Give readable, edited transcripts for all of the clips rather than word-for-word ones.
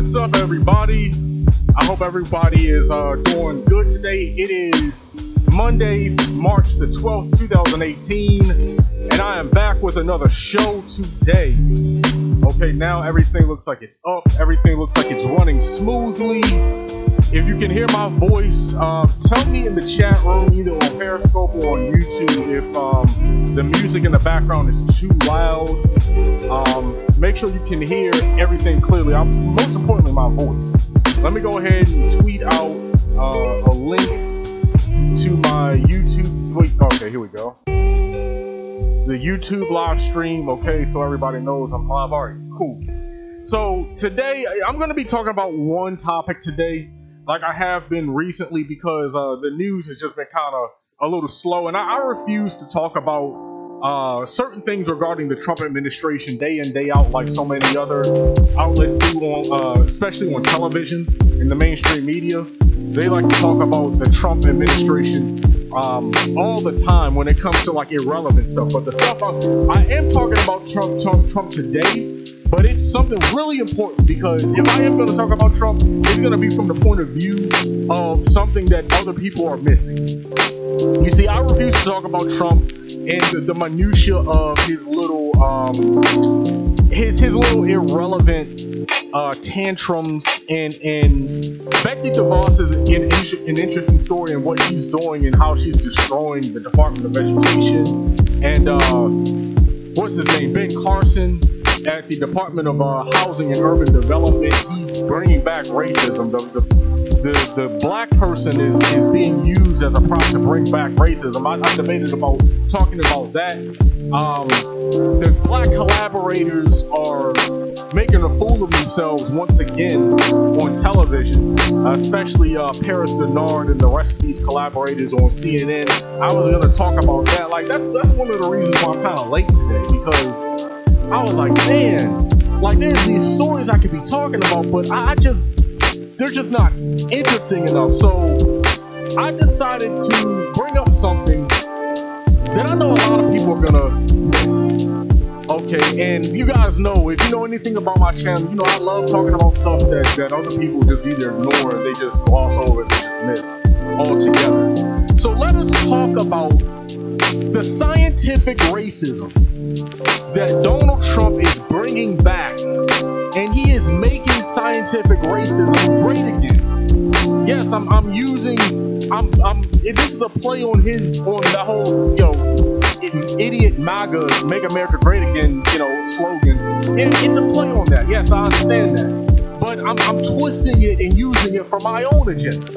What's up, everybody? I hope everybody is doing good today. It is Monday, March the 12th, 2018, and I am back with another show today. Okay, now everything looks like it's up. Everything looks like it's running smoothly. If you can hear my voice, tell me in the chat room, either on Periscope or on YouTube, if the music in the background is too loud. Make sure you can hear everything clearly. Most importantly, my voice. Let me go ahead and tweet out a link to my YouTube. Wait, okay, here we go. The YouTube live stream. Okay, so everybody knows I'm live. All right, cool. So today, I'm going to be talking about one topic today, like I have been recently, because the news has just been kind of a little slow, and I refuse to talk about certain things regarding the Trump administration day in, day out, like so many other outlets do, on, especially on television in the mainstream media. They like to talk about the Trump administration all the time when it comes to like irrelevant stuff. But the stuff I am talking about Trump today, but it's something really important, because if I am going to talk about Trump, it's going to be from the point of view of something that other people are missing. You see, I refuse to talk about Trump and the minutia of his little his little irrelevant tantrums, and Betsy DeVos is an interesting story in what she's doing and how she's destroying the Department of Education, and what's his name, Ben Carson at the Department of Housing and Urban Development. He's bringing back racism. The black person is being used as a prop to bring back racism. I debated about talking about that. The black collaborators are making a fool of themselves once again on television, especially Paris Denard and the rest of these collaborators on CNN. I was going to talk about that. Like, that's one of the reasons why I'm kind of late today, because I was like, man, like, there's these stories I could be talking about, but they're just not interesting enough. So I decided to bring up something that I know a lot of people are gonna miss. Okay, and you guys know, if you know anything about my channel, you know I love talking about stuff that other people just either ignore, or they just gloss over, they just miss altogether. So let us talk about the scientific racism that Donald Trump is bringing back, and he is making scientific racism great again. Yes, this is a play on that whole, idiot MAGA, make America great again, slogan. And it's a play on that. Yes, I understand that. But I'm twisting it and using it for my own agenda.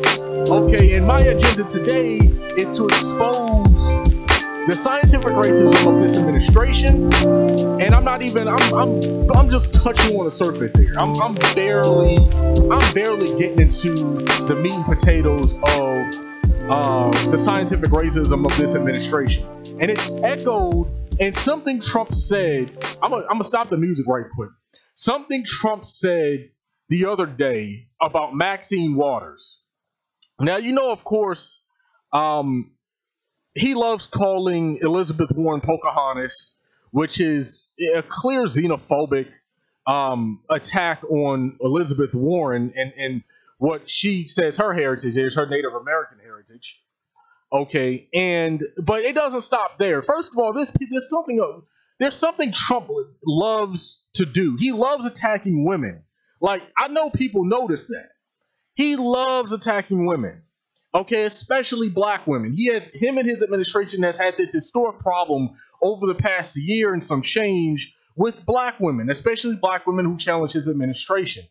Okay, and my agenda today is to expose the scientific racism of this administration, and I'm just touching on the surface here. I'm barely getting into the meat and potatoes of the scientific racism of this administration. And it's echoed in something Trump said. I'm gonna stop the music right quick. Something Trump said the other day about Maxine Waters. Now, of course, he loves calling Elizabeth Warren Pocahontas, which is a clear xenophobic attack on Elizabeth Warren and what she says her heritage is, her Native American heritage. Okay, but it doesn't stop there. First of all, there's something Trump loves to do. He loves attacking women. Like, I know people notice that. He loves attacking women. Okay, especially black women. Him and his administration has had this historic problem over the past year and some change with black women, especially black women who challenge his administration.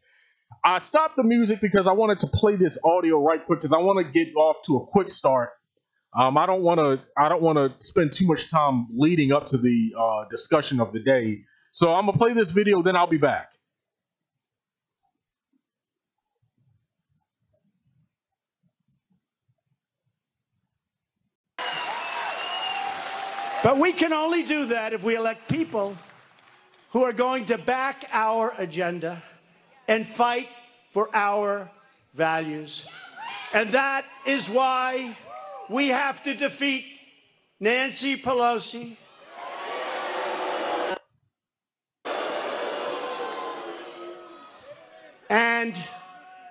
I stopped the music because I wanted to play this audio right quick, because I want to get off to a quick start. I don't want to spend too much time leading up to the discussion of the day. So I'm gonna play this video, then I'll be back. But we can only do that if we elect people who are going to back our agenda and fight for our values. And that is why we have to defeat Nancy Pelosi, And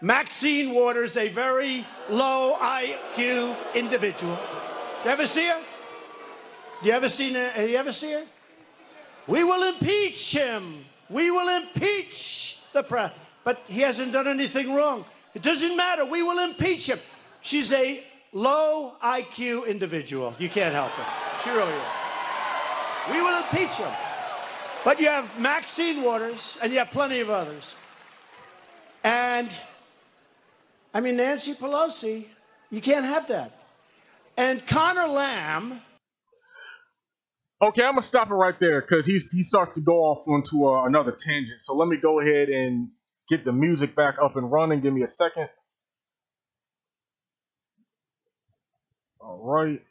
Maxine Waters, a very low IQ individual. You ever see her? You ever seen her? You ever see her? We will impeach him. We will impeach the president. But he hasn't done anything wrong. It doesn't matter. We will impeach him. She's a low IQ individual. You can't help it. She really is. We will impeach him. But you have Maxine Waters, and you have plenty of others. And, I mean, Nancy Pelosi, you can't have that. And Connor Lamb. Okay, I'm going to stop it right there because he starts to go off onto another tangent. So let me go ahead and get the music back up and running. Give me a second. All right.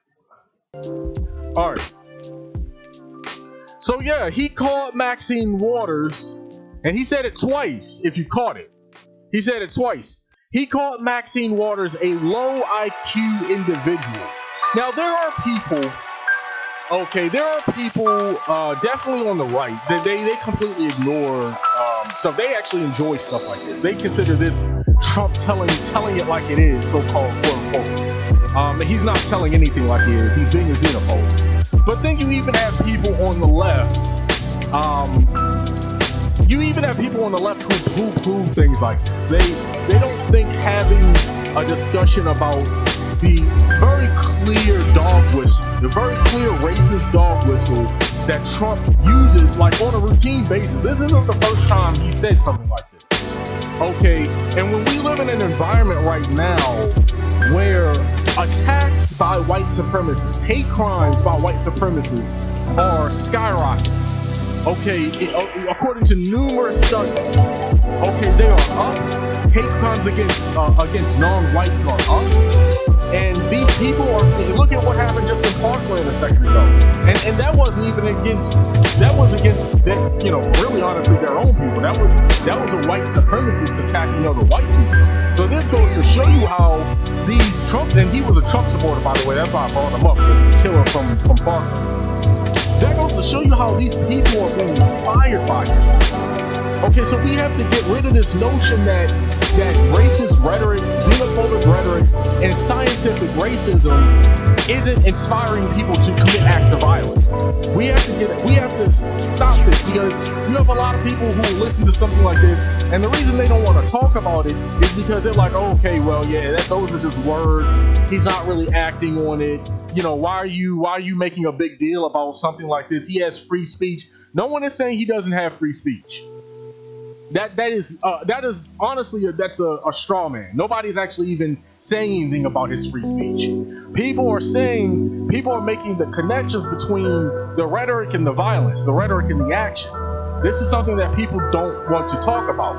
So, yeah, he called Maxine Waters, and he said it twice, if you caught it. He said it twice. He called Maxine Waters a low IQ individual. Now, there are people definitely on the right that they completely ignore stuff. They actually enjoy stuff like this. They consider this Trump telling it like it is, so-called quote-unquote. He's not telling anything like it is. He's being a xenophobe. But then you even have people on the left. Who poo things like this. They don't think having a discussion about the very clear dog whistle, the very clear racist dog whistle that Trump uses like on a routine basis. This isn't the first time he said something like this. Okay, and when we live in an environment right now where attacks by white supremacists, hate crimes by white supremacists are skyrocketing. Okay, according to numerous studies, okay, they are up. Hate crimes against non-whites are up. And these people are, look at what happened just in Parkland a second ago. And that wasn't even against, really honestly their own people. That was a white supremacist attacking other white people. So this goes to show you how these Trump, and he was a Trump supporter, by the way, that's why I brought him up, the killer from Parkland. That goes to show you how these people are being inspired by him. Okay, so we have to get rid of this notion that racist rhetoric, xenophobic rhetoric, and scientific racism isn't inspiring people to commit acts of violence. We have to stop this because you have a lot of people who listen to something like this, and the reason they don't want to talk about it is because they're like, oh, okay, well, yeah, those are just words. He's not really acting on it. Why are you making a big deal about something like this? He has free speech. No one is saying he doesn't have free speech. That is honestly that's a straw man. Nobody's actually even saying anything about his free speech. People are making the connections between the rhetoric and the violence, the rhetoric and the actions. This is something that people don't want to talk about.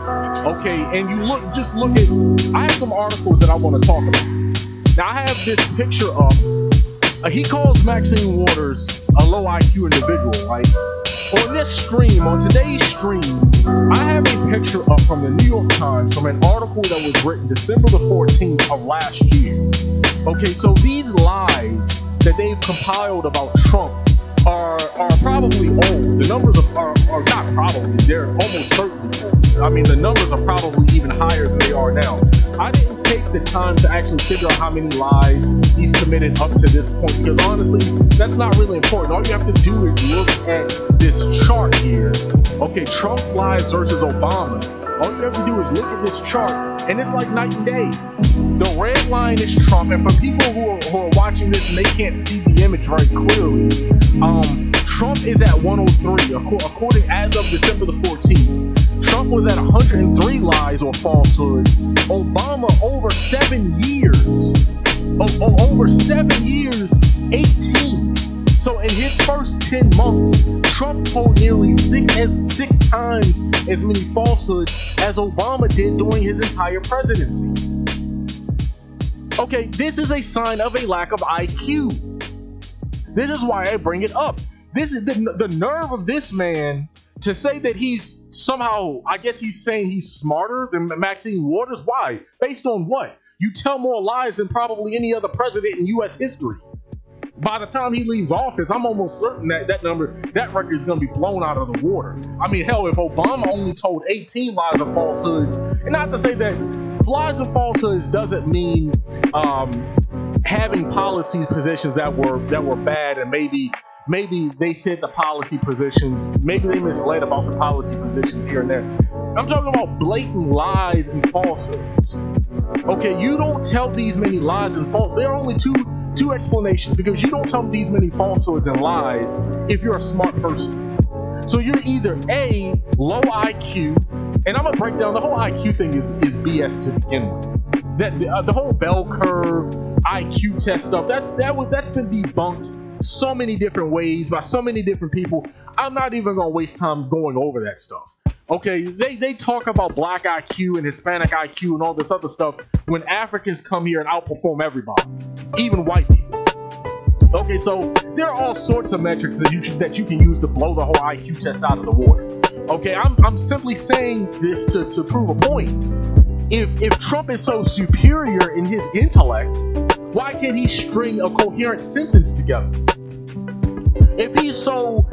Okay, and just look at. I have some articles that I want to talk about. Now I have this picture up. He calls Maxine Waters a low IQ individual, right? On today's stream, I have a picture up from the New York Times from an article that was written December the 14th of last year. Okay, so these lies that they've compiled about Trump are probably old. The numbers are not probably, they're almost certainly old. I mean, the numbers are probably even higher than they are now. I didn't take the time to actually figure out how many lies he's committed up to this point because honestly, that's not really important. All you have to do is look at this chart here. Okay, Trump's lies versus Obama's. All you have to do is look at this chart, and it's like night and day. The red line is Trump, and for people who are watching this and they can't see the image very clearly, Trump is at 103, according as of December the 14th. Trump was at 103 lies or falsehoods. Obama over 7 years. Over 7 years, 18. So in his first 10 months, Trump told nearly six times as many falsehoods as Obama did during his entire presidency. Okay, this is a sign of a lack of IQ. This is why I bring it up. This is the nerve of this man to say that he's somehow, I guess he's saying he's smarter than Maxine Waters. Why? Based on what? You tell more lies than probably any other president in U.S. history. by the time he leaves office, I'm almost certain that that record is going to be blown out of the water. I mean, hell, if Obama only told 18 lies and falsehoods, and not to say that lies and falsehoods doesn't mean having policy positions that were bad, and maybe they said the policy positions, maybe they misled about the policy positions here and there. I'm talking about blatant lies and falsehoods. Okay, you don't tell these many lies and falsehoods. There are only two explanations, because you don't tell these many falsehoods and lies if you're a smart person. So you're either A, low IQ, and I'm gonna break down the whole IQ thing is BS to begin with. That the whole bell curve IQ test stuff, that's been debunked so many different ways by so many different people. I'm not even gonna waste time going over that stuff. Okay, they talk about black IQ and Hispanic IQ and all this other stuff when Africans come here and outperform everybody, even white people. Okay, so there are all sorts of metrics that you can use to blow the whole IQ test out of the water. Okay, I'm simply saying this to prove a point. If Trump is so superior in his intellect, why can't he string a coherent sentence together? If he's so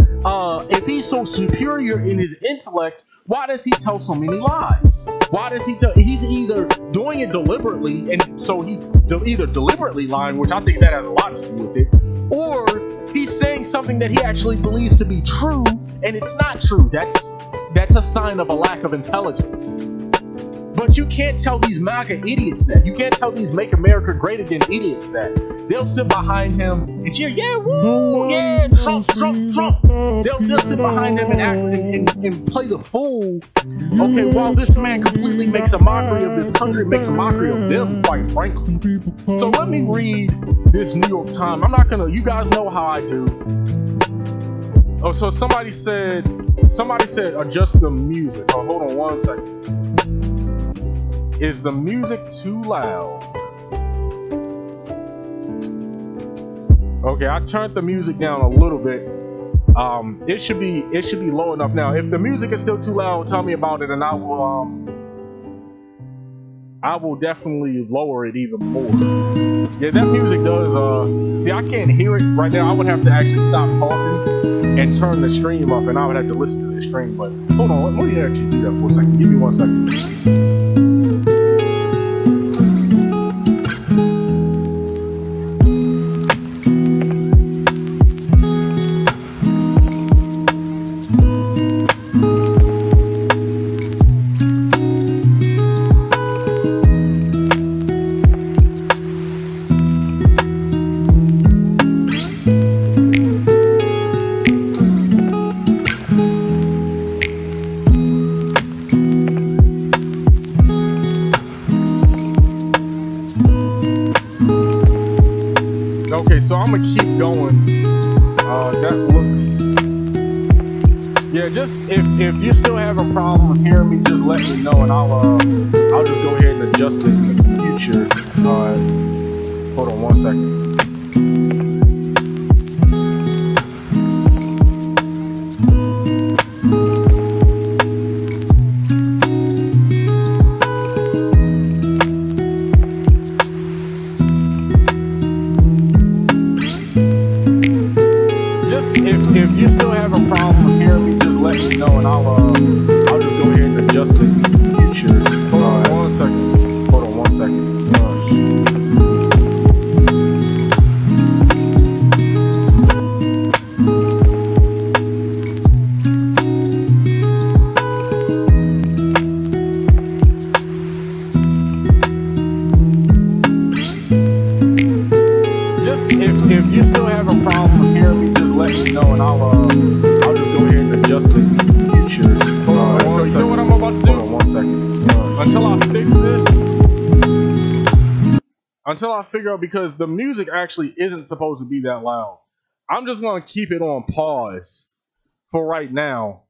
superior in his intellect, why does he tell so many lies? Why does he tell? He's either doing it deliberately, and so he's either deliberately lying, which I think that has a lot to do with it, or he's saying something that he actually believes to be true, and it's not true. That's a sign of a lack of intelligence. But you can't tell these MAGA idiots that. You can't tell these Make America Great Again idiots that. They'll sit behind him and cheer, yeah, woo, yeah, Trump, Trump, Trump. They'll sit behind him and act and play the fool. Okay, while this man completely makes a mockery of this country, makes a mockery of them, quite frankly. So let me read this New York Times. I'm not gonna, you guys know how I do. Oh, so somebody said adjust the music. Oh, hold on one second. Is the music too loud? Okay, I turned the music down a little bit. It should be low enough now. If the music is still too loud, tell me about it, and I will definitely lower it even more. Yeah, that music does. See, I can't hear it right now. I would have to actually stop talking and turn the stream up, and I would have to listen to the stream. But hold on, let me actually do that for a second. Give me 1 second. So I'm gonna keep going. That looks, yeah. Just if you're still having problems hearing me, just let me know, and I'll just go ahead and adjust it in the future. Hold on 1 second. If you're still having problems hearing me, just let me know, and I'll just go ahead and adjust it in the future. Hold on 1 second. Hold on 1 second. Just if you're still having problems hearing me, just let me know, and I'll just go ahead and adjust it in the future. Hold on 1 second. You know what I'm about to do? Hold on 1 second. Until I fix this, until I figure out, because the music actually isn't supposed to be that loud. I'm just gonna keep it on pause for right now.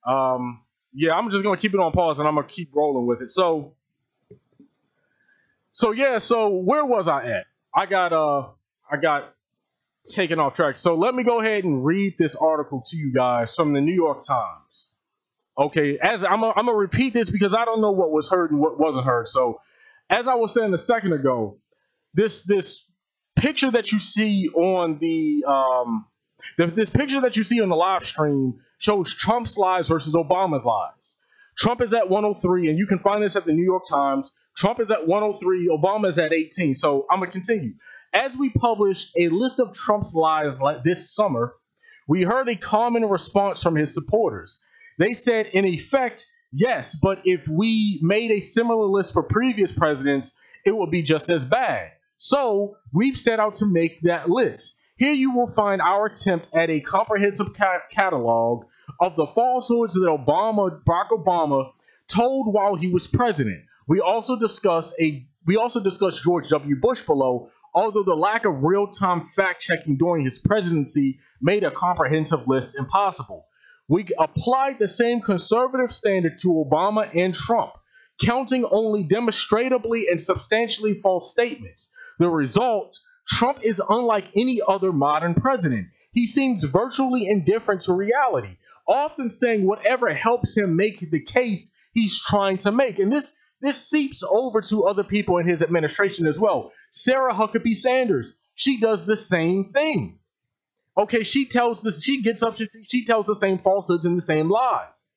Yeah, I'm just gonna keep it on pause, and I'm gonna keep rolling with it. So yeah. So where was I at? I got taken off track. So let me go ahead and read this article to you guys from the New York Times. Okay, as I'm gonna repeat this because I don't know what was heard and what wasn't heard. So as I was saying a second ago, this picture that you see on this picture that you see on the live stream shows Trump's lies versus Obama's lies. Trump is at 103, and you can find this at the New York Times. Trump is at 103, Obama is at 18. So I'm going to continue. As we published a list of Trump's lies this summer, we heard a common response from his supporters. They said, in effect, yes, but if we made a similar list for previous presidents, it would be just as bad. So we've set out to make that list. Here you will find our attempt at a comprehensive catalog of the falsehoods that Barack Obama told while he was president. We also discuss George W. Bush below, although the lack of real-time fact-checking during his presidency made a comprehensive list impossible. We applied the same conservative standard to Obama and Trump, counting only demonstrably and substantially false statements. The result, Trump is unlike any other modern president. He seems virtually indifferent to reality, often saying whatever helps him make the case he's trying to make. And this seeps over to other people in his administration as well. Sarah Huckabee Sanders, she does the same thing. Okay, she tells the same falsehoods and the same lies.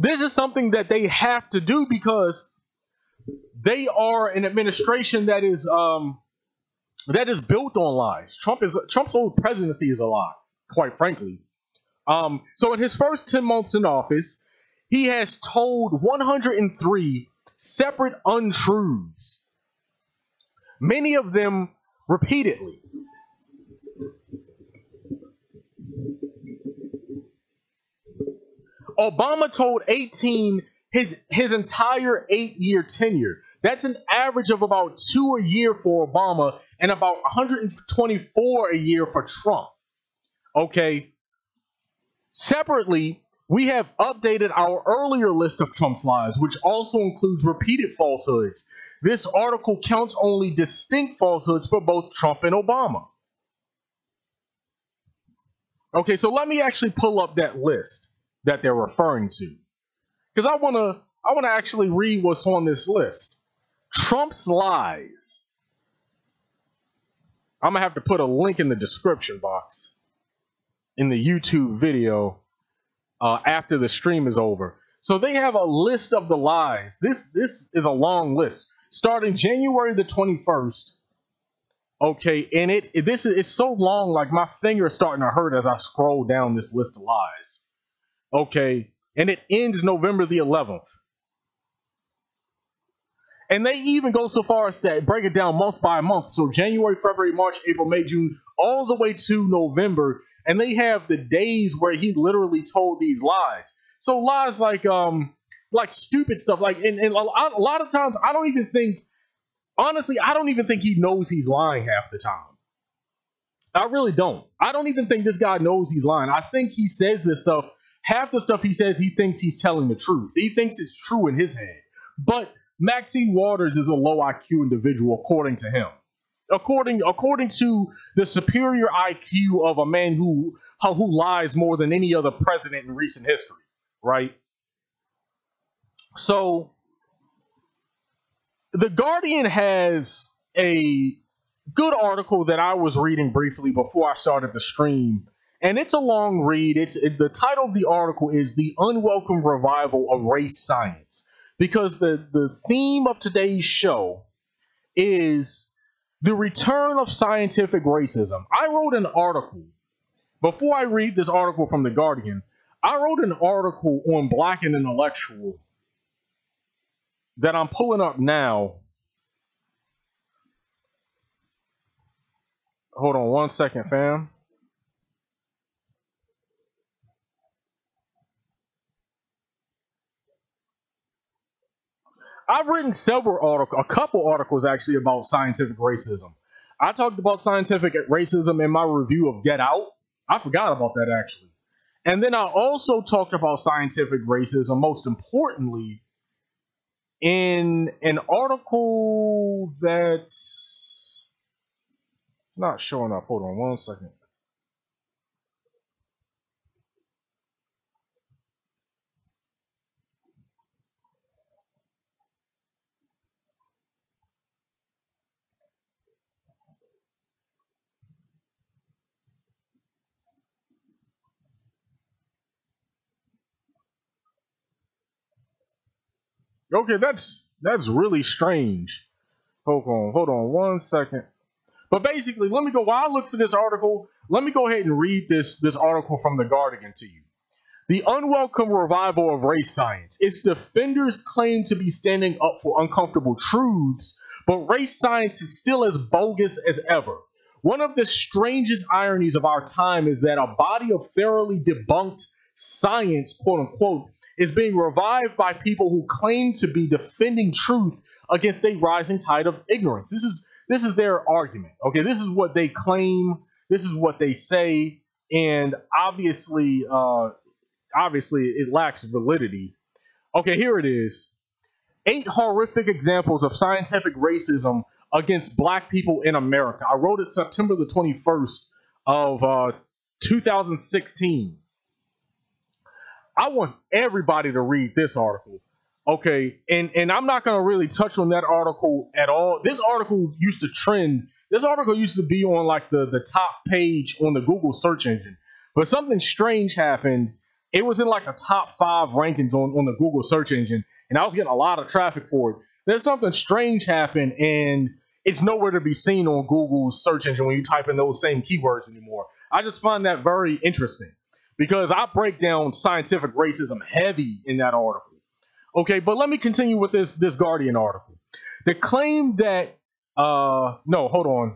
This is something that they have to do because they are an administration that is built on lies. Trump's whole presidency is a lie, quite frankly. So in his first 10 months in office, he has told 103 separate untruths, many of them repeatedly. Obama told 18 his entire 8-year tenure. That's an average of about 2 a year for Obama and about 124 a year for Trump. Okay. Separately, we have updated our earlier list of Trump's lies, which also includes repeated falsehoods. This article counts only distinct falsehoods for both Trump and Obama. Okay, so let me actually pull up that list that they're referring to, because I want to actually read what's on this list. Trump's lies. I'm gonna have to put a link in the description box in the YouTube video after the stream is over. So they have a list of the lies. This is a long list starting January the 21st. Okay, and it's so long, like my finger is starting to hurt as I scroll down this list of lies. Okay, and it ends November the 11th. And they even go so far as to break it down month by month. So January, February, March, April, May, June, all the way to November. And they have the days where he literally told these lies. So lies like stupid stuff. And a lot of times, I don't even think he knows he's lying half the time. I really don't. I don't even think this guy knows he's lying. I think he says this stuff. Half the stuff he says, he thinks he's telling the truth. He thinks it's true in his head. But Maxine Waters is a low IQ individual, according to him. According to the superior IQ of a man who lies more than any other president in recent history, right? So, The Guardian has a good article that I was reading briefly before I started the stream. And it's a long read. The title of the article is The Unwelcome Revival of Race Science. Because the theme of today's show is the return of scientific racism. I wrote an article. Before I read this article from The Guardian, I wrote an article on Black and Intellectual that I'm pulling up now. Hold on one second, fam. I've written a couple articles actually about scientific racism. I talked about scientific racism in my review of Get Out. I forgot about that actually. And then I also talked about scientific racism, most importantly, in an article that's not showing up. Hold on one second. Okay, that's really strange. Hold on 1 second. But basically, let me go. While I look for this article, let me go ahead and read this article from The Guardian to you. The unwelcome revival of race science. Its defenders claim to be standing up for uncomfortable truths, but race science is still as bogus as ever. One of the strangest ironies of our time is that a body of thoroughly debunked science, quote unquote, is being revived by people who claim to be defending truth against a rising tide of ignorance. This is their argument. Okay, this is what they claim. This is what they say, and obviously it lacks validity. Okay, here it is. 8 horrific examples of scientific racism against black people in America. I wrote it September the 21st of 2016. I want everybody to read this article. Okay, and I'm not going to really touch on that article at all. This article used to trend. This article used to be on like the top page on the Google search engine. But something strange happened. It was in like the top 5 rankings on the Google search engine, and I was getting a lot of traffic for it. There's something strange happened, and it's nowhere to be seen on Google's search engine when you type in those same keywords anymore. I just find that very interesting because I break down scientific racism heavy in that article. Okay, but let me continue with this Guardian article. The claim that hold on.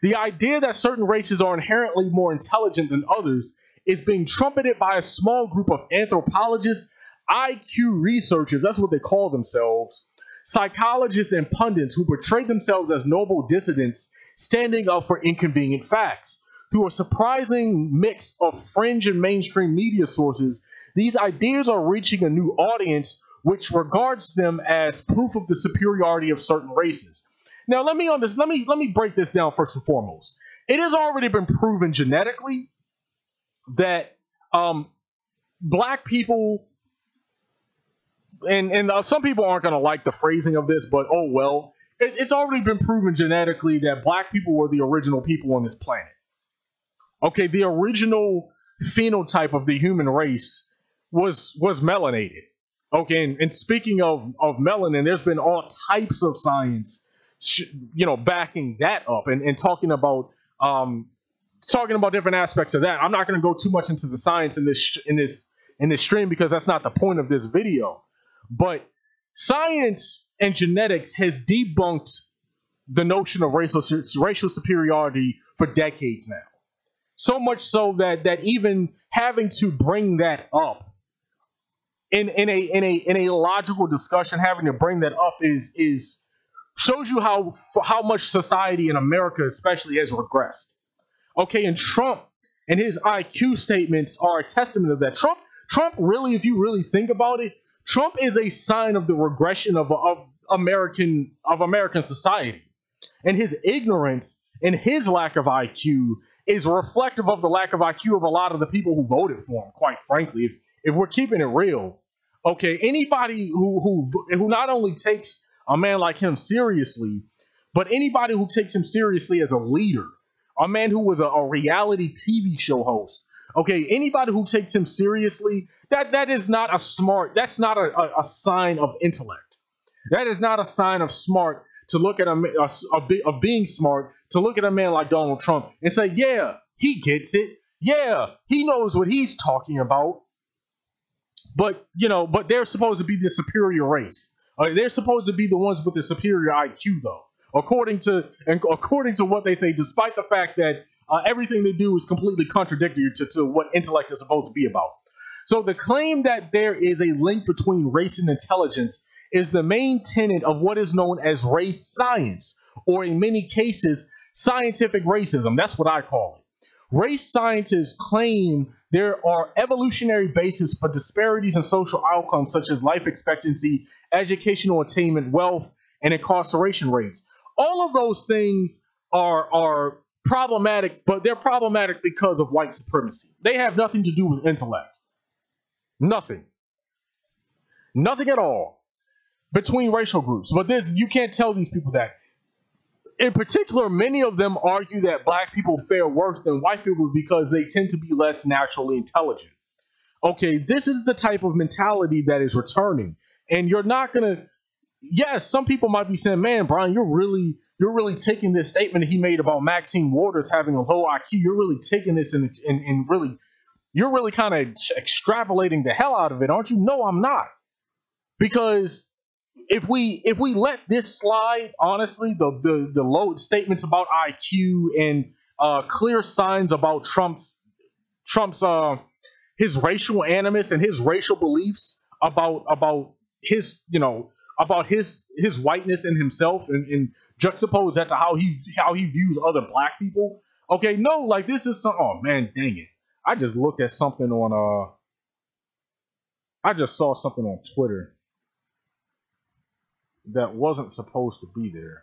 The idea that certain races are inherently more intelligent than others is being trumpeted by a small group of anthropologists, IQ researchers, that's what they call themselves, psychologists and pundits who portray themselves as noble dissidents standing up for inconvenient facts. Through a surprising mix of fringe and mainstream media sources, these ideas are reaching a new audience which regards them as proof of the superiority of certain races. Now, let me break this down first and foremost. It has already been proven genetically that black people, and some people aren't going to like the phrasing of this, but oh well, it's already been proven genetically that black people were the original people on this planet. Okay, the original phenotype of the human race was melanated. Okay, and speaking of melanin, there's been all types of science, backing that up and talking about different aspects of that. I'm not going to go too much into the science in this stream because that's not the point of this video. But science and genetics has debunked the notion of racial superiority for decades now. So much so that even having to bring that up in a logical discussion, having to bring that up is shows you how much society in America especially has regressed. Okay, and Trump and his IQ statements are a testament of that. Trump really, if you really think about it, Trump is a sign of the regression of American society. And his ignorance and his lack of IQ is reflective of the lack of IQ of a lot of the people who voted for him, quite frankly, if we're keeping it real. Okay, anybody who not only takes a man like him seriously, but anybody who takes him seriously as a leader, a man who was a reality TV show host. Okay, anybody who takes him seriously, that is not that's not a sign of intellect. That is not a sign of smart to look at of being smart, to look at a man like Donald Trump and say, yeah, he gets it. Yeah, he knows what he's talking about. But they're supposed to be the superior race. They're supposed to be the ones with the superior IQ, though, according to what they say, despite the fact that everything they do is completely contradictory to what intellect is supposed to be about. So the claim that there is a link between race and intelligence is the main tenet of what is known as race science, or in many cases, scientific racism. That's what I call it. Race scientists claim there are evolutionary bases for disparities in social outcomes such as life expectancy, educational attainment, wealth, and incarceration rates. All of those things are problematic, but they're problematic because of white supremacy. They have nothing to do with intellect. Nothing. Nothing at all between racial groups. But you can't tell these people that. In particular, many of them argue that black people fare worse than white people because they tend to be less naturally intelligent. Okay, this is the type of mentality that is returning. And you're not gonna. Yes, some people might be saying, "Man, Brian, you're really taking this statement he made about Maxine Waters having a low IQ. You're really taking this and really, you're really kind of extrapolating the hell out of it, aren't you?" No, I'm not, because if we let this slide, honestly, the low statements about IQ and clear signs about Trump's his racial animus and his racial beliefs about his about his whiteness in himself, and juxtapose that to how he views other black people. Okay, no, like this is some. Oh man, dang it! I just looked at something on I just saw something on Twitter that wasn't supposed to be there.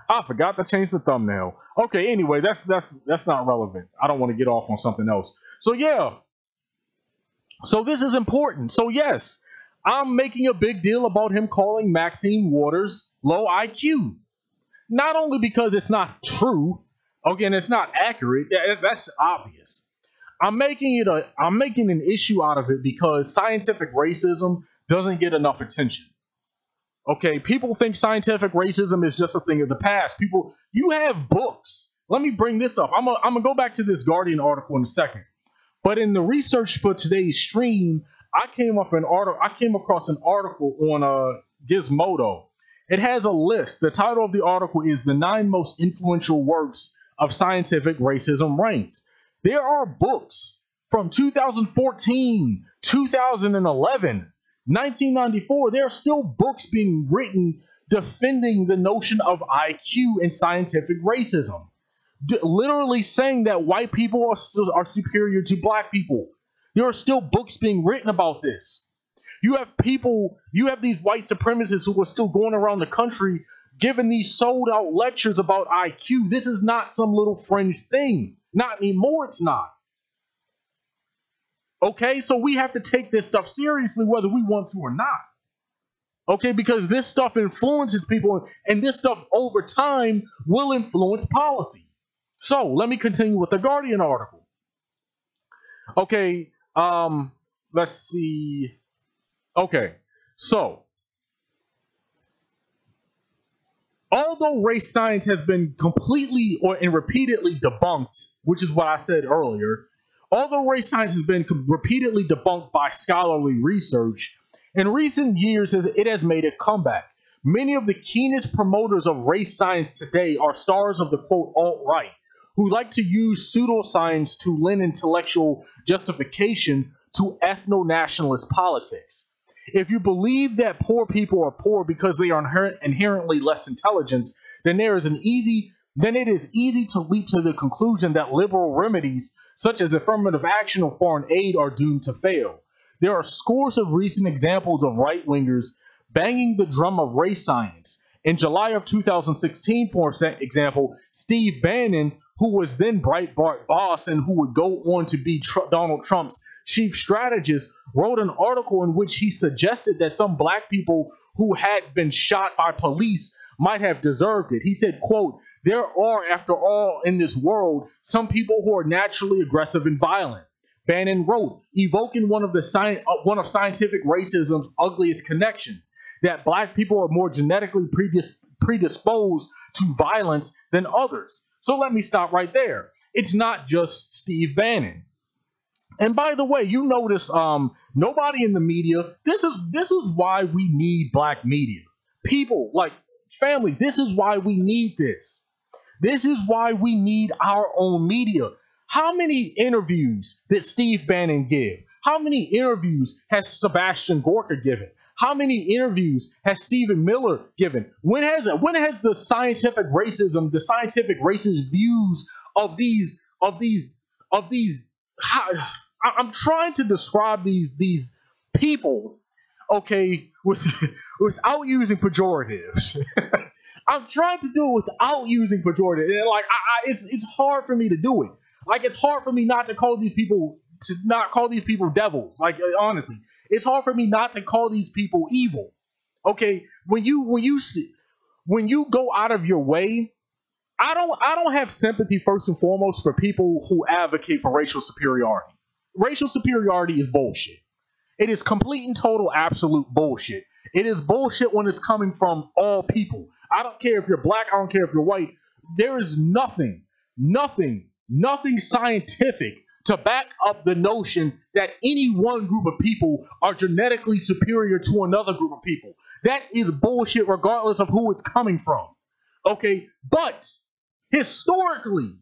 I forgot to change the thumbnail. Okay, anyway, that's not relevant. I don't want to get off on something else. So yeah. So this is important. So yes, I'm making a big deal about him calling Maxine Waters low IQ. Not only because it's not true, again, it's not accurate. That's obvious. I'm making an issue out of it because scientific racism doesn't get enough attention. Okay, people think scientific racism is just a thing of the past. People, you have books. Let me bring this up. I'm gonna go back to this Guardian article in a second. But in the research for today's stream, I came across an article on Gizmodo. It has a list. The title of the article is "The 9 Most Influential Works of Scientific Racism Ranked." There are books from 2014, 2011, 1994. There are still books being written defending the notion of IQ and scientific racism. Literally saying that white people are superior to black people. There are still books being written about this. You have these white supremacists who are still going around the country giving these sold out lectures about IQ. This is not some little fringe thing. Not anymore, it's not. Okay, so we have to take this stuff seriously whether we want to or not. Okay, because this stuff influences people, and this stuff over time will influence policy. So let me continue with the Guardian article. Okay, let's see. Okay, so although race science has been completely and repeatedly debunked, which is what I said earlier, although race science has been repeatedly debunked by scholarly research, in recent years it has made a comeback. Many of the keenest promoters of race science today are stars of the quote alt-right, who like to use pseudoscience to lend intellectual justification to ethno-nationalist politics. If you believe that poor people are poor because they are inherently less intelligent, then it is easy to leap to the conclusion that liberal remedies such as affirmative action or foreign aid are doomed to fail. There are scores of recent examples of right-wingers banging the drum of race science. In July of 2016, for example, Steve Bannon, who was then Breitbart boss and who would go on to be Donald Trump's chief strategist, wrote an article in which he suggested that some black people who had been shot by police might have deserved it. He said, quote, "There are, after all, in this world, some people who are naturally aggressive and violent." Bannon wrote, evoking one of scientific racism's ugliest connections, that black people are more genetically predisposed to violence than others. So let me stop right there. It's not just Steve Bannon. And by the way, you notice nobody in the media. This is why we need black media. People, like family, this is why we need this. This is why we need our own media. How many interviews did Steve Bannon give? How many interviews has Sebastian Gorka given? How many interviews has Stephen Miller given? When has the scientific racism, the scientific racist views of these I'm trying to describe these people, okay, without using pejoratives. I'm trying to do it without using pejoratives. And like it's hard for me to do it. Like it's hard for me not to call these people devils. Like honestly, it's hard for me not to call these people evil. Okay, when you go out of your way, I don't have sympathy first and foremost for people who advocate for racial superiority. Racial superiority is bullshit. It is complete and total absolute bullshit. It is bullshit when it's coming from all people. I don't care if you're black, I don't care if you're white. There is nothing scientific to back up the notion that any one group of people are genetically superior to another group of people. That is bullshit regardless of who it's coming from. Okay, but historically,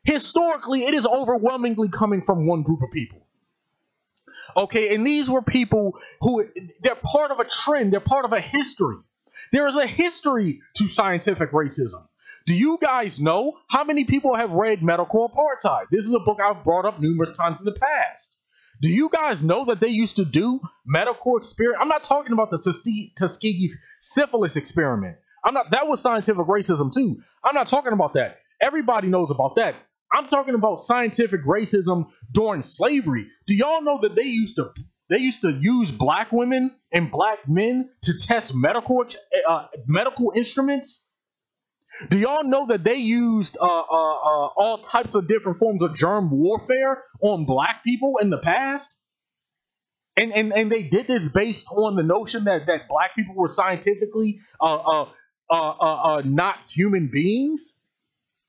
it is overwhelmingly coming from one group of people. Okay, and these were people who, they're part of a trend, they're part of a history. There is a history to scientific racism. Do you guys know how many people have read Medical Apartheid? This is a book I've brought up numerous times in the past. Do you guys know that they used to do medical experiment? I'm not talking about the Tuskegee syphilis experiment. That was scientific racism too. I'm not talking about that. Everybody knows about that. I'm talking about scientific racism during slavery. Do y'all know that they used to use black women and black men to test medical instruments? Do y'all know that they used all types of different forms of germ warfare on black people in the past? And they did this based on the notion that black people were scientifically not human beings?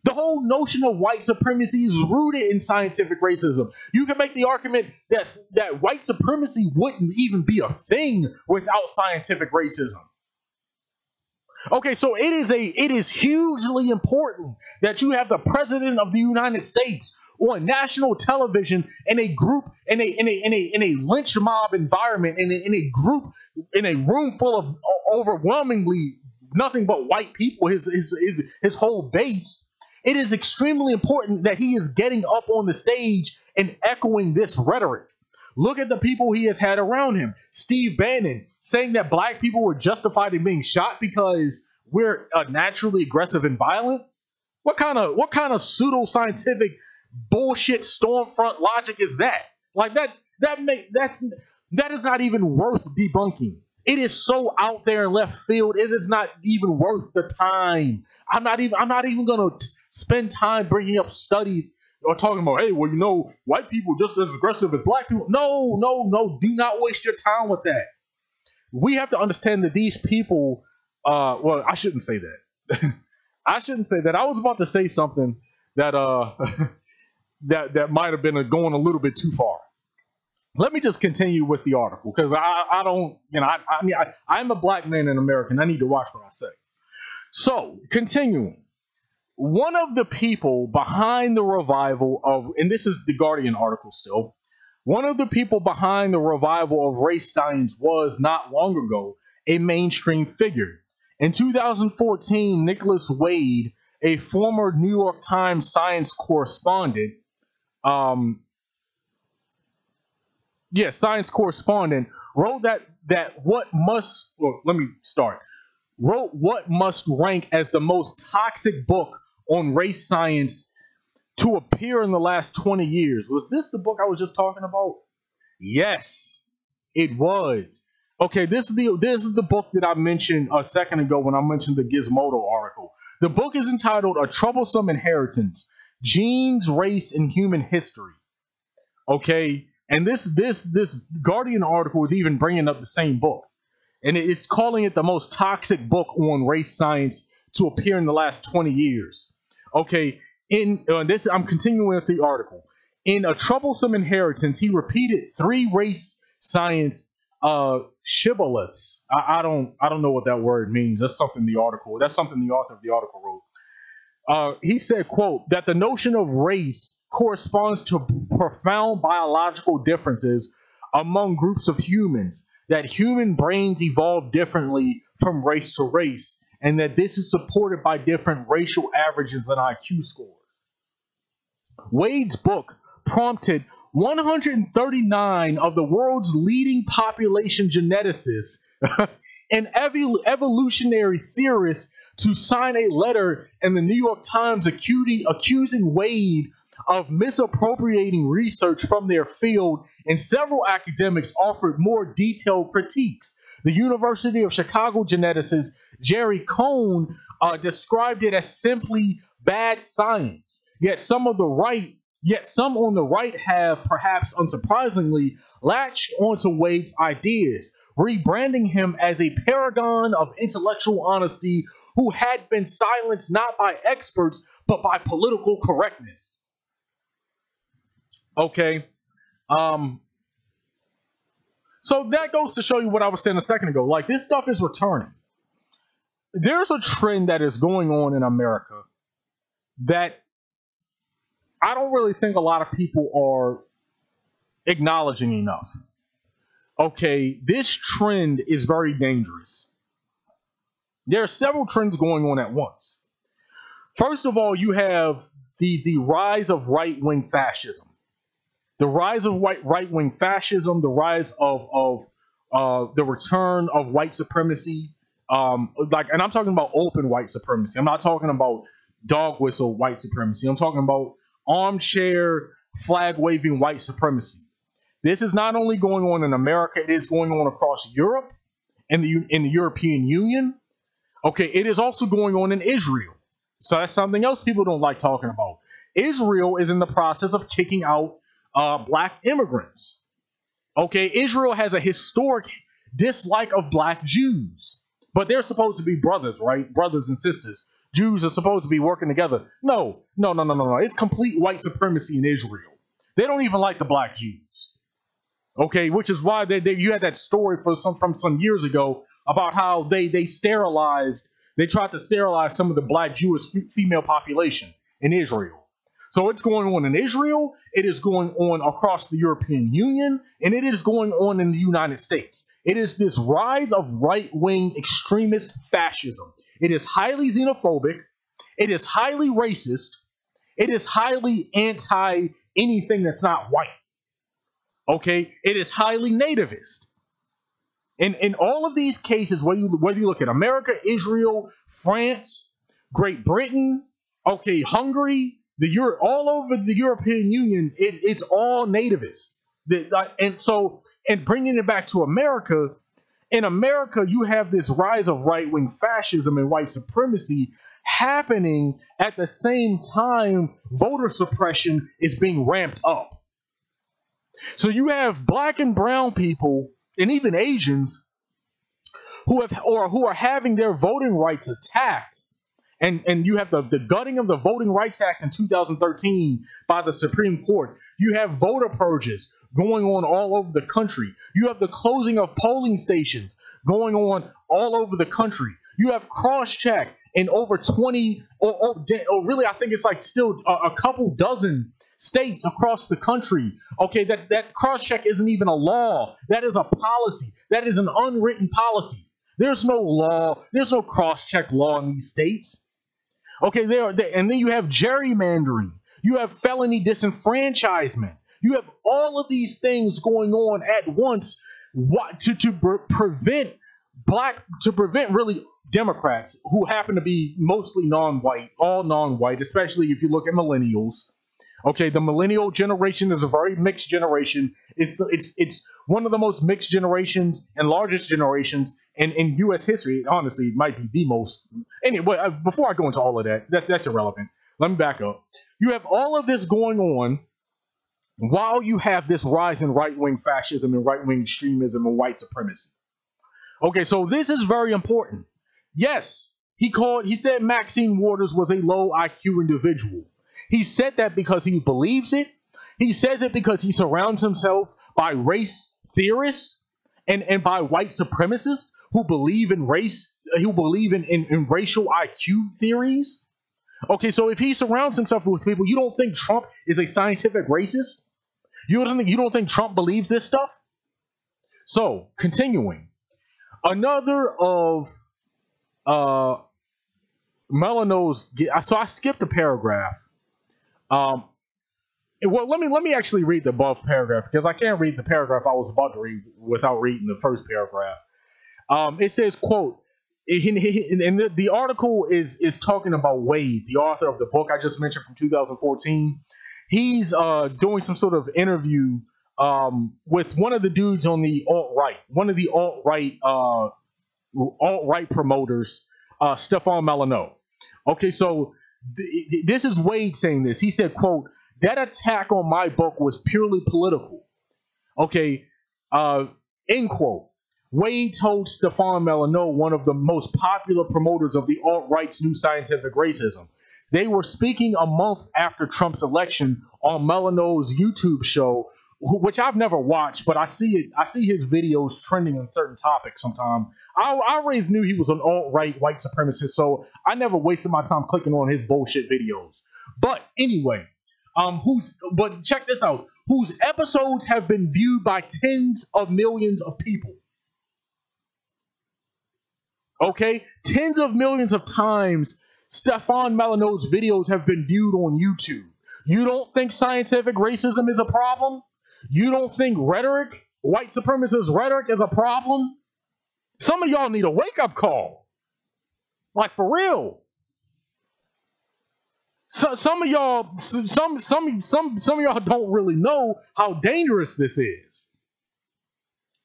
The whole notion of white supremacy is rooted in scientific racism. You can make the argument that white supremacy wouldn't even be a thing without scientific racism. Okay, so it is hugely important that you have the President of the United States on national television in a group in a lynch mob environment, in a room full of overwhelmingly nothing but white people, his whole base. It is extremely important that he is getting up on the stage and echoing this rhetoric. Look at the people he has had around him. Steve Bannon saying that black people were justified in being shot because we're naturally aggressive and violent. What kind of pseudo-scientific bullshit stormfront logic is that? Like that is not even worth debunking. It is so out there in left field. It is not even worth the time. I'm not even going to spend time bringing up studies or talking about, hey, well, you know, white people just as aggressive as black people. No. Do not waste your time with that. We have to understand that these people, well, I shouldn't say that. I shouldn't say that. I was about to say something that that might have been going a little bit too far. Let me just continue with the article because I don't, you know, I'm a black man in America and I need to watch what I say. So, continuing. One of the people behind the revival of, and this is the Guardian article still, one of the people behind the revival of race science was, not long ago, a mainstream figure. In 2014, Nicholas Wade, a former New York Times science correspondent, wrote what must rank as the most toxic book on race science to appear in the last 20 years. Was this the book I was just talking about? Yes, it was. Okay, this is the book that I mentioned a second ago when I mentioned the Gizmodo article. The book is entitled A Troublesome Inheritance: Genes, Race, and Human History. Okay, and this Guardian article is even bringing up the same book. And it's calling it the most toxic book on race science to appear in the last 20 years. Okay, in this, I'm continuing with the article. In A Troublesome Inheritance, he repeated 3 race science shibboleths. I don't know what that word means. That's something the author of the article wrote. He said, quote, that the notion of race corresponds to profound biological differences among groups of humans, that human brains evolve differently from race to race, and that this is supported by different racial averages and IQ scores. Wade's book prompted 139 of the world's leading population geneticists and evolutionary theorists to sign a letter in the New York Times accusing Wade of misappropriating research from their field, and several academics offered more detailed critiques. The University of Chicago geneticist Jerry Cohn described it as simply bad science, yet some on the right Yet some on the right have, perhaps unsurprisingly, latched onto Wade's ideas, rebranding him as a paragon of intellectual honesty who had been silenced not by experts, but by political correctness. Okay. So that goes to show you what I was saying a second ago. Like, this stuff is returning. There's a trend that is going on in America that I don't really think a lot of people are acknowledging enough. Okay, this trend is very dangerous. There are several trends going on at once. First of all, you have the rise of right-wing fascism. The rise of right-wing fascism, the rise of the return of white supremacy. And I'm talking about open white supremacy. I'm not talking about dog whistle white supremacy. I'm talking about armchair flag-waving white supremacy. This is not only going on in America, it is going on across Europe and in the European Union. Okay, it is also going on in Israel. So that's something else people don't like talking about. Israel is in the process of kicking out black immigrants. Okay, Israel has a historic dislike of black Jews, but they're supposed to be brothers, right? Brothers and sisters. Jews are supposed to be working together. No. It's complete white supremacy in Israel. They don't even like the black Jews. Okay, which is why you had that story from some years ago about how they tried to sterilize some of the black Jewish female population in Israel. So it's going on in Israel, it is going on across the European Union, and it is going on in the United States. It is this rise of right-wing extremist fascism. It is highly xenophobic, it is highly racist, it is highly anti-anything that's not white. Okay, it is highly nativist. In all of these cases, whether you look at America, Israel, France, Great Britain, okay, Hungary, all over the European Union, it's all nativist. And bringing it back to America, in America, you have this rise of right-wing fascism and white supremacy happening at the same time voter suppression is being ramped up. So you have black and brown people and even Asians who are having their voting rights attacked. And you have the gutting of the Voting Rights Act in 2013 by the Supreme Court. You have voter purges going on all over the country. You have the closing of polling stations going on all over the country. You have cross-check in over 20, or really I think it's like still a couple dozen states across the country. Okay, that cross-check isn't even a law. That is a policy. That is an unwritten policy. There's no law. There's no cross-check law in these states. Okay, and then you have gerrymandering. You have felony disenfranchisement. You have all of these things going on at once to prevent really Democrats who happen to be mostly non-white, all non-white, especially if you look at millennials. Okay, the millennial generation is a very mixed generation. It's one of the most mixed generations and largest generations in U.S. history. Honestly, it might be the most. Anyway, before I go into all of that's irrelevant. Let me back up. You have all of this going on while you have this rise in right-wing fascism and right-wing extremism and white supremacy. Okay, so this is very important. Yes, he said Maxine Waters was a low IQ individual. He said that because he believes it. He says it because he surrounds himself by race theorists and by white supremacists who believe in race, who believe in racial IQ theories. Okay, so if he surrounds himself with people, you don't think Trump is a scientific racist? You don't think Trump believes this stuff? So, continuing. Another of Melano's, so I skipped a paragraph. Well, let me actually read the above paragraph because I can't read the paragraph I was about to read without reading the first paragraph. It says, quote, and the article is talking about Wade, the author of the book I just mentioned from 2014. He's doing some sort of interview with one of the dudes on the alt-right, one of the alt-right promoters, Stefan Melano. Okay, so this is Wade saying this. He said, quote, That attack on my book was purely political. Okay, end quote. Wade told Stefan Molyneux, one of the most popular promoters of the alt-right's new scientific racism. They were speaking a month after Trump's election on Molyneux's YouTube show, which I've never watched, but I see it. I see his videos trending on certain topics sometimes. I always knew he was an alt-right white supremacist, so I never wasted my time clicking on his bullshit videos. But anyway, but check this out. Whose episodes have been viewed by tens of millions of people. Okay, tens of millions of times Stefan Molyneux's videos have been viewed on YouTube. You don't think scientific racism is a problem? You don't think rhetoric, white supremacist rhetoric, is a problem? Some of y'all need a wake-up call. Like, for real. So, some of y'all don't really know how dangerous this is.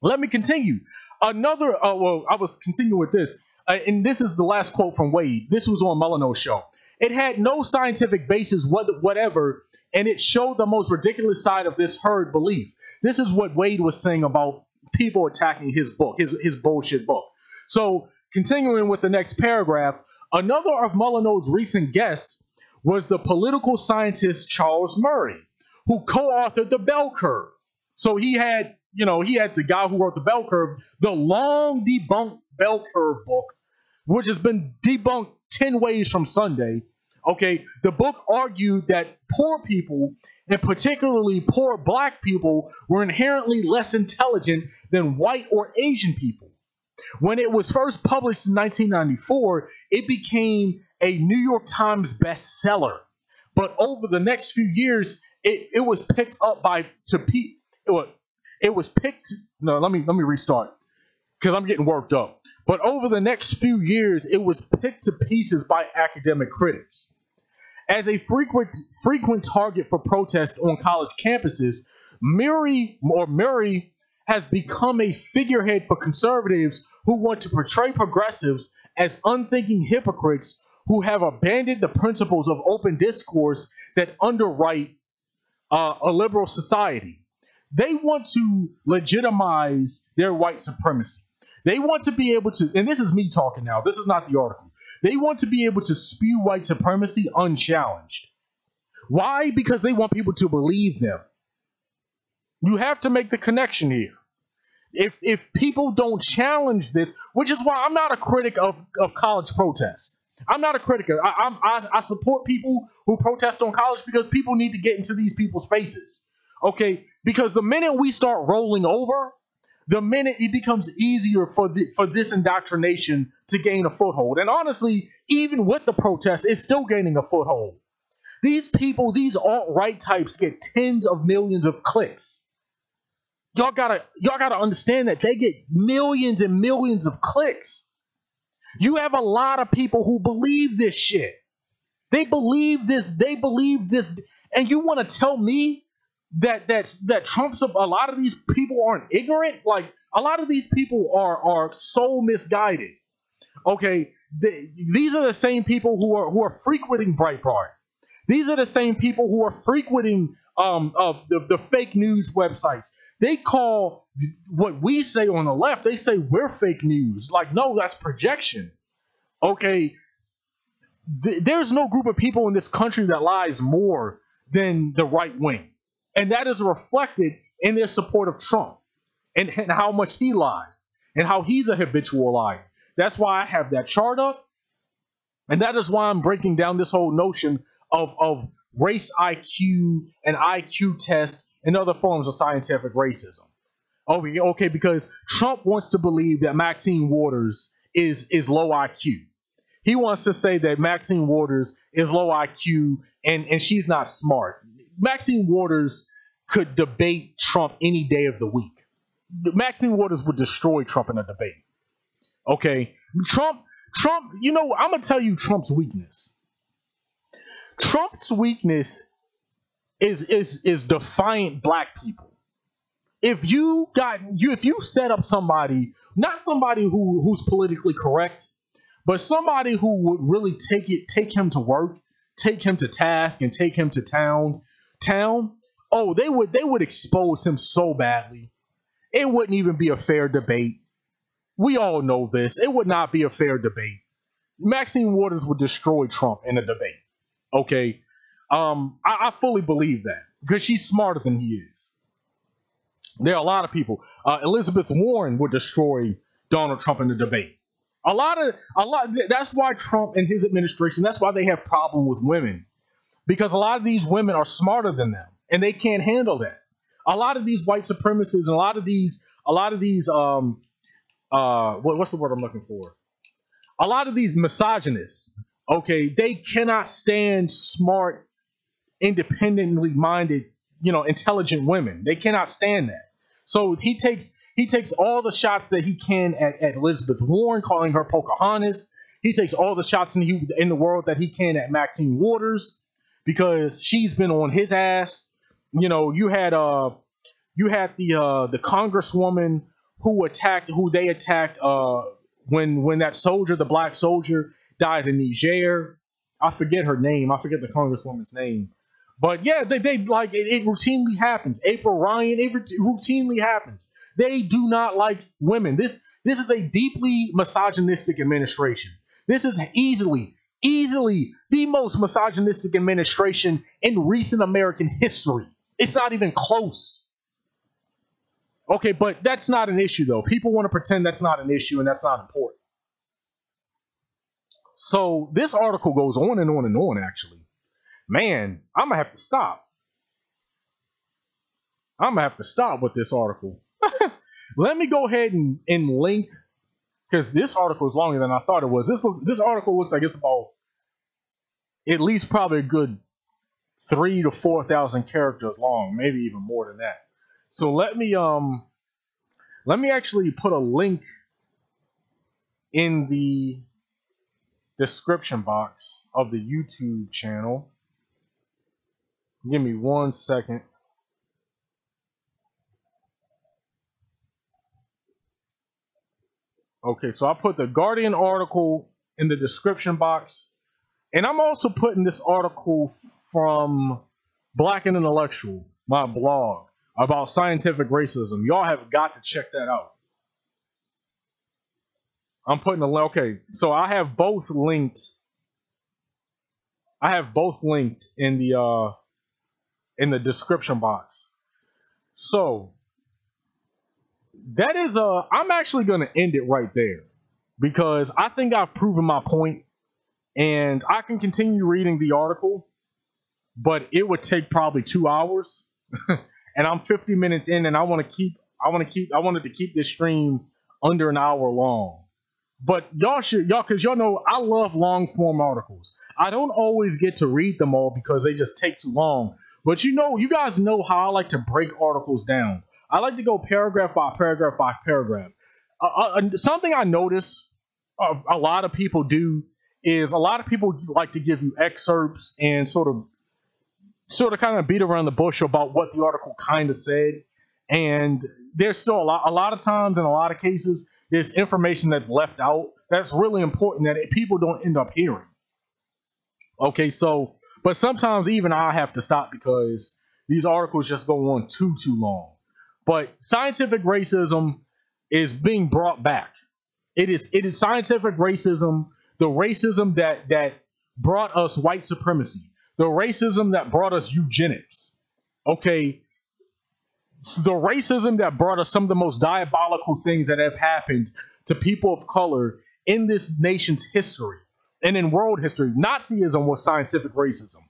Let me continue. I was continuing with this. And this is the last quote from Wade. This was on Molyneux's show. It had no scientific basis whatever, and it showed the most ridiculous side of this herd belief. This is what Wade was saying about people attacking his book, his bullshit book. So, continuing with the next paragraph, another of Molyneux's recent guests was the political scientist Charles Murray, who co-authored The Bell Curve. So he had the guy who wrote The Bell Curve, the long debunked Bell Curve book, which has been debunked 10 ways from Sunday. Okay, the book argued that poor people, and particularly poor black people, were inherently less intelligent than white or Asian people. When it was first published in 1994, it became a New York Times bestseller. But over the next few years, it was picked up let me restart, because I'm getting worked up. But over the next few years, it was picked to pieces by academic critics. As a frequent target for protest on college campuses, Murray has become a figurehead for conservatives who want to portray progressives as unthinking hypocrites who have abandoned the principles of open discourse that underwrite a liberal society. They want to legitimize their white supremacy. They want to be able to, and this is me talking now, this is not the article. They want to be able to spew white supremacy unchallenged. Why? Because they want people to believe them. You have to make the connection here. If people don't challenge this, which is why I'm not a critic of college protests. I'm not a critic. I support people who protest on college because people need to get into these people's faces. Okay, because the minute we start rolling over, the minute it becomes easier for this indoctrination to gain a foothold. And honestly, even with the protests, it's still gaining a foothold. These people, these alt-right types, get tens of millions of clicks. Y'all gotta understand that they get millions and millions of clicks. You have a lot of people who believe this shit. They believe this. And you want to tell me that Trump's, a lot of these people aren't ignorant? Like, a lot of these people are so misguided. Okay, these are the same people who are frequenting Breitbart. These are the same people who are frequenting the fake news websites. They call what we say on the left, they say we're fake news. Like, no, that's projection. Okay, there's no group of people in this country that lies more than the right wing. And that is reflected in their support of Trump and how much he lies and how he's a habitual liar. That's why I have that chart up. And that is why I'm breaking down this whole notion of race IQ and IQ test and other forms of scientific racism. Okay, because Trump wants to believe that Maxine Waters is low IQ. He wants to say that Maxine Waters is low IQ and she's not smart. Maxine Waters could debate Trump any day of the week. Maxine Waters would destroy Trump in a debate. Okay, Trump, I'm going to tell you Trump's weakness. Trump's weakness is defiant black people. If you set up somebody, not somebody who's politically correct, but somebody who would really take him to work, take him to task, and take him to town, town, oh, they would expose him so badly. It wouldn't even be a fair debate. We all know this. It would not be a fair debate. Maxine Waters would destroy Trump in a debate. Okay, I fully believe that because she's smarter than he is. There are a lot of people. Elizabeth Warren would destroy Donald Trump in the debate. A lot. That's why Trump and his administration. That's why they have problem with women, because a lot of these women are smarter than them, and they can't handle that. A lot of these white supremacists and a lot of these what's the word I'm looking for? A lot of these misogynists. Okay, they cannot stand smart, independently minded, intelligent women. They cannot stand that. So he takes all the shots that he can at Elizabeth Warren, calling her Pocahontas. He takes all the shots in the world that he can at Maxine Waters, because she's been on his ass. You had the congresswoman who they attacked when that soldier, the black soldier, died in Niger. I forget her name. I forget the congresswoman's name. But yeah, they like it routinely happens. April Ryan, it routinely happens. They do not like women. This is a deeply misogynistic administration. This is easily the most misogynistic administration in recent American history. It's not even close. Okay, but that's not an issue though. People want to pretend that's not an issue and that's not important. So this article goes on and on and on, actually. Man, I'm going to have to stop. I'm going to have to stop with this article. Let me go ahead and link, because this article is longer than I thought it was. This article looks like it's about at least probably a good 3,000 to 4,000 characters long, maybe even more than that. So let me actually put a link in the description box of the YouTube channel. Give me 1 second. Okay, so I put the Guardian article in the description box, and I'm also putting this article from Black and Intellectual, my blog, about scientific racism. Y'all have got to check that out. I'm putting a link. Okay, so I have both linked. In the description box. So that is I'm actually going to end it right there, because I think I've proven my point, and I can continue reading the article, but it would take probably 2 hours. And I'm 50 minutes in, and I wanted to keep this stream under an hour long. But because y'all know I love long form articles. I don't always get to read them all because they just take too long. But you guys know how I like to break articles down. I like to go paragraph by paragraph by paragraph. Something I notice a lot of people do is a lot of people like to give you excerpts and sort of kind of beat around the bush about what the article kind of said. And there's still a lot of times, in a lot of cases, there's information that's left out that's really important that people don't end up hearing. Okay, but sometimes even I have to stop because these articles just go on too long. But scientific racism is being brought back. It is scientific racism, the racism that brought us white supremacy, the racism that brought us eugenics. Okay, the racism that brought us some of the most diabolical things that have happened to people of color in this nation's history and in world history. Nazism was scientific racism.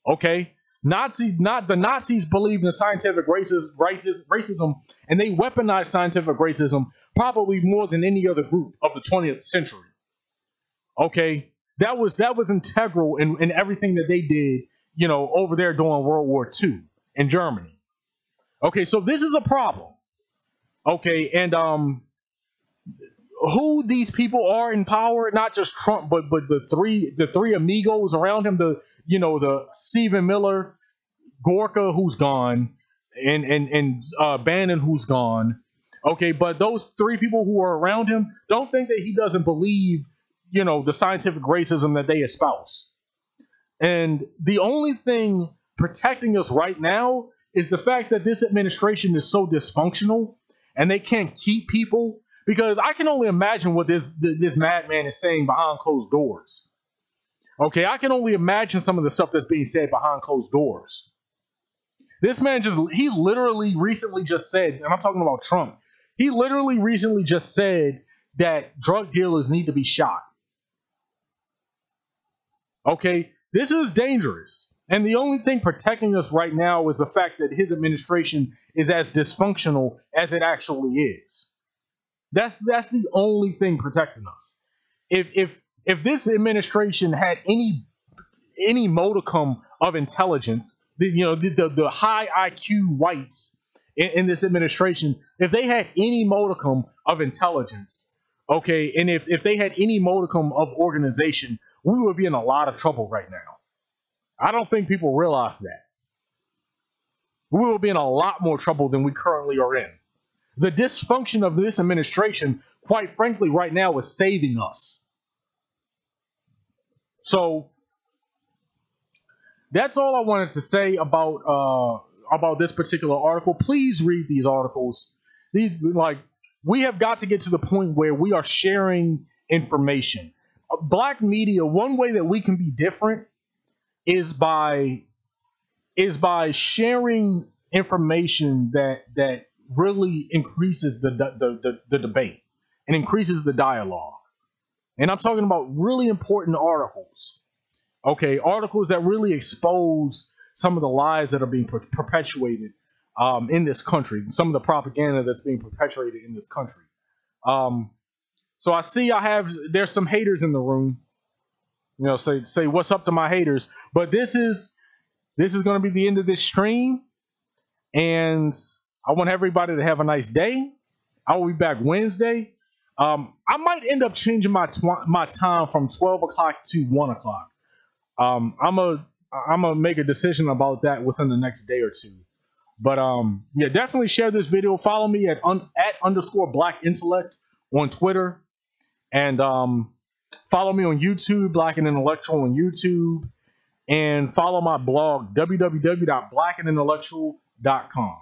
Okay, the Nazis believed in scientific racism, and they weaponized scientific racism probably more than any other group of the 20th century. Okay, that was integral in everything that they did, over there during World War II in Germany. Okay, so this is a problem. Okay, and who these people are in power, not just Trump, but the three amigos around him, the Stephen Miller, Gorka, who's gone, and Bannon, who's gone. Okay, but those three people who are around him, don't think that he doesn't believe, the scientific racism that they espouse. And the only thing protecting us right now is the fact that this administration is so dysfunctional and they can't keep people. Because I can only imagine what this madman is saying behind closed doors. Okay, I can only imagine some of the stuff that's being said behind closed doors. This man he literally recently just said, and I'm talking about Trump, he literally recently just said that drug dealers need to be shot. Okay, this is dangerous. And the only thing protecting us right now is the fact that his administration is as dysfunctional as it actually is. That's the only thing protecting us. If this administration had any modicum of intelligence, the high IQ whites in this administration, if they had any modicum of intelligence, okay, and if they had any modicum of organization, we would be in a lot of trouble right now. I don't think people realize that. We will be in a lot more trouble than we currently are in. The dysfunction of this administration, quite frankly, right now is saving us. So that's all I wanted to say about this particular article. Please read these articles. We have got to get to the point where we are sharing information. Black media, one way that we can be different is by sharing information that really increases the debate and increases the dialogue. And I'm talking about really important articles. Okay, articles that really expose some of the lies that are being perpetuated in this country, some of the propaganda that's being perpetuated in this country. So I see there's some haters in the room. Say what's up to my haters. But this is going to be the end of this stream, and I want everybody to have a nice day. I will be back Wednesday. I might end up changing my time from 12 o'clock to 1 o'clock. I'm gonna make a decision about that within the next day or two. But yeah, definitely share this video. Follow me at @_BlackIntellect on Twitter, and follow me on YouTube, Black and Intellectual on YouTube, and follow my blog www.blackandintellectual.com.